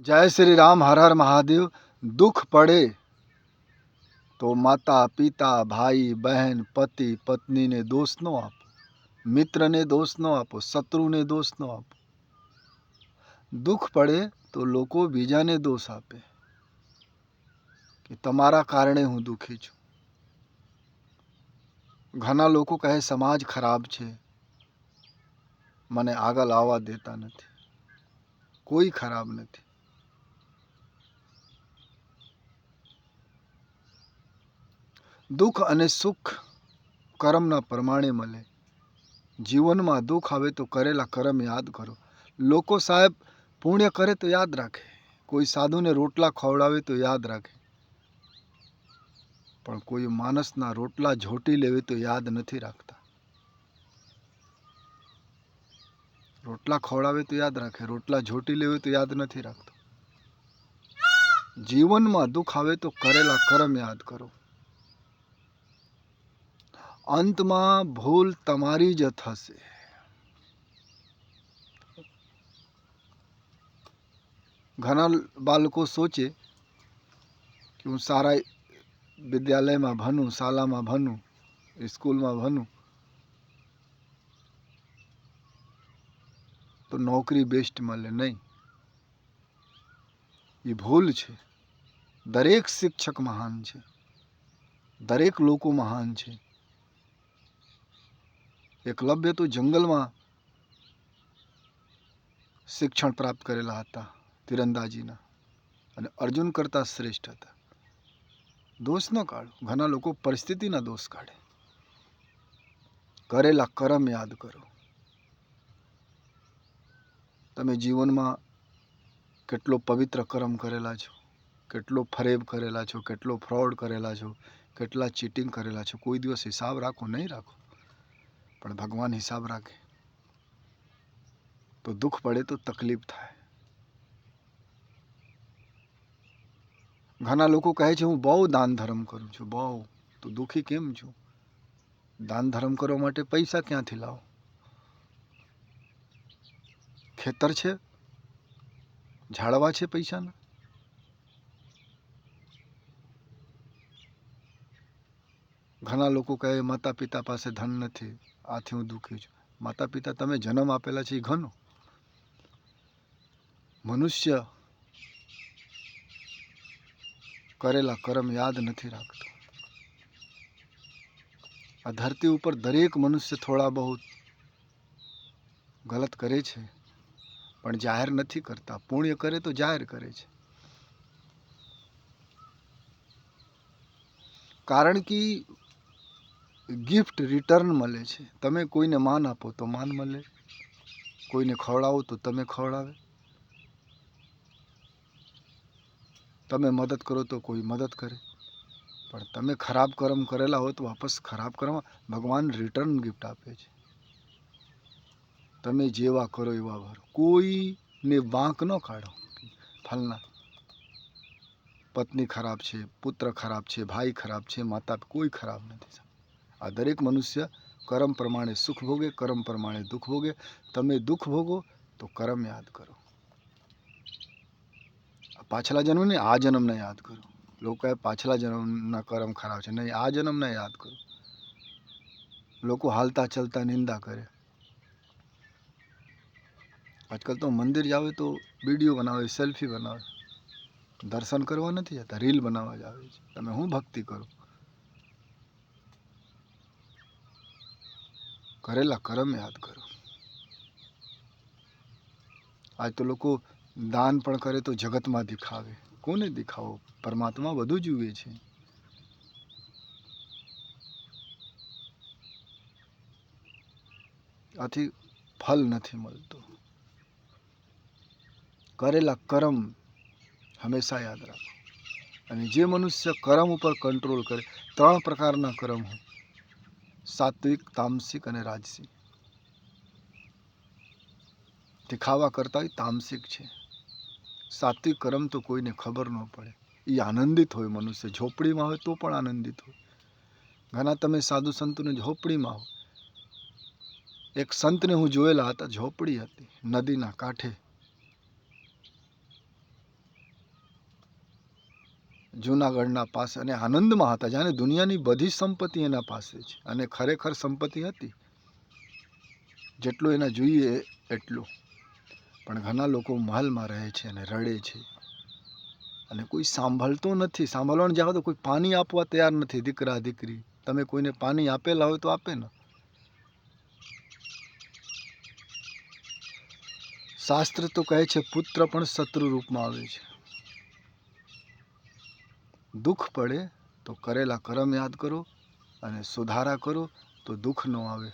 जय श्री राम। हर हर महादेव। दुख पड़े तो माता पिता भाई बहन पति पत्नी ने दोष न आपो, मित्र ने दोष न आपो, शत्रु ने दोष न आपो। दुख पड़े तो लोको बीजाने दोष आपे कि तमारा कारणे हूँ दुखी छूं। घना लोको कहे समाज खराब छे, मने આગળ આવવા દેતા નથી। કોઈ ખરાબ નથી। દુઃખ અને સુખ કર્મના પ્રમાણે મળે। જીવનમાં દુઃખ આવે તો કરેલા કર્મ યાદ કરો। લોકો સાહેબ પુણ્ય કરે તો યાદ રાખે, કોઈ સાધુને રોટલા ખવડાવે તો યાદ રાખે, પણ કોઈ માણસના રોટલા ઝોટી લેવે તો યાદ નથી રાખતા। રોટલા ખવડાવે તો યાદ રાખે, રોટલા ઝોટી લેવે તો યાદ નથી રાખતો। જીવનમાં દુઃખ આવે તો કરેલા કર્મ યાદ કરો। અંતમાં ભૂલ તમારી જ થશે। ઘણા બાળકો સોચે કે હું સારા વિદ્યાલયમાં ભણું, શાળામાં ભણું, સ્કૂલમાં ભણું તો નોકરી બેસ્ટ મળે। નહીં, એ ભૂલ છે। દરેક શિક્ષક મહાન છે, દરેક લોકો મહાન છે। એકલવ્ય તો જંગલમાં શિક્ષણ પ્રાપ્ત કરેલા હતા તીરંદાજીના, અને અર્જુન કરતા શ્રેષ્ઠ હતા। દોષ ન કાઢો। ઘણા લોકો પરિસ્થિતિના દોષ કાઢે। કરેલા કર્મ યાદ કરો। તમે જીવનમાં કેટલો પવિત્ર કર્મ કરેલા છો, કેટલો ફરેબ કરેલા છો, કેટલો ફ્રોડ કરેલા છો, કેટલા ચીટિંગ કરેલા છો। કોઈ દિવસ હિસાબ રાખો? નહીં રાખો, પણ ભગવાન હિસાબ રાખે। તો દુઃખ પડે તો તકલીફ થાય। ઘણા લોકો કહે છે હું બહુ દાન ધર્મ કરું છું, બહુ, તો દુઃખી કેમ છું? દાન ધર્મ કરવા માટે પૈસા ક્યાંથી લાવો? ખેતર છે, ઝાડવા છે પૈસાના? ઘણા લોકો કહે માતા પિતા પાસે ધન નથી, આથી હું દુઃખી છું। માતા પિતા તમે જન્મ આપેલા છે એ ઘણો। મનુષ્ય કરેલા કર્મ યાદ નથી રાખતો। આ ધરતી ઉપર દરેક મનુષ્ય થોડા બહુ ગલત કરે છે, પણ જાહેર નથી કરતા। પુણ્ય કરે તો જાહેર કરે છે। કારણ કે ગિફ્ટ રિટર્ન મળે છે। તમે કોઈને માન આપો તો માન મળે, કોઈને ખવડાવો તો તમે ખવડાવે, તમે મદદ કરો તો કોઈ મદદ કરે। પણ તમે ખરાબ કર્મ કરેલા હોય તો વાપસ ખરાબ કર્મ ભગવાન રિટર્ન ગિફ્ટ આપે છે। તમે જેવા કરો એવા ભરો। કોઈને વાંક ન કાઢો, ફલના પત્ની ખરાબ છે, પુત્ર ખરાબ છે, ભાઈ ખરાબ છે, માતા કોઈ ખરાબ નથી। આ દરેક મનુષ્ય કર્મ પ્રમાણે સુખ ભોગે, કર્મ પ્રમાણે દુઃખ ભોગે। તમે દુઃખ ભોગો તો કર્મ યાદ કરો। પાછલા જન્મને આ જન્મને યાદ કરો। લોકો કહે પાછલા જન્મના કર્મ ખરાબ છે, નહીં, આ જન્મને યાદ કરો। લોકો હાલતા ચાલતા નિંદા કરે। આજકાલ તો મંદિર જાવે તો વિડીયો બનાવે, સેલ્ફી બનાવે, દર્શન કરવા નથી જતા, રીલ બનાવવા જ આવે છે। તમે શું ભક્તિ કરો? કરેલા કર્મ યાદ કરો। આજ તો લોકો દાન પણ કરે તો જગતમાં દેખાવે। કોને દેખાવો? પરમાત્મા બધું જુએ છે। આથી ફલ નથી મળતો। કરેલા કર્મ હંમેશા યાદ રાખો। અને જે મનુષ્ય કર્મ ઉપર કંટ્રોલ કરે, ત્રણ પ્રકારના કર્મ હોય, સાત્વિક, તામસિક અને રાજસિક। દેખાવા કરતા તામસિક છે। સાત્વિક કર્મ તો કોઈને ખબર ન પડે, એ આનંદિત હોય। મનુષ્ય ઝોપડીમાં હોય તો પણ આનંદિત હોય। ઘણા તમે સાધુ સંતોને ઝોપડીમાં હો। એક સંતને હું જોયેલા હતા, ઝોપડી હતી નદીના કાંઠે। જૂનાગઢના પાસે, અને આનંદમાં હતા, જાણે દુનિયાની બધી સંપત્તિ એના પાસે છે. અને ખરેખર સંપત્તિ હતી, જેટલું એને જોઈએ એટલું. પણ ઘણા લોકો મહલમાં રહે છે અને રડે છે, અને કોઈ સાંભળતો નથી. સાંભળવાનું જાઓ તો કોઈ પાણી આપવા તૈયાર નથી. દીકરા દીકરી, તમે કોઈને પાણી આપેલા હોય તો આપે ને. શાસ્ત્ર તો કહે છે પુત્ર પણ શત્રુ રૂપમાં આવે છે. દુઃખ પડે તો કરેલા કર્મ યાદ કરો અને સુધારા કરો તો દુઃખ ન આવે.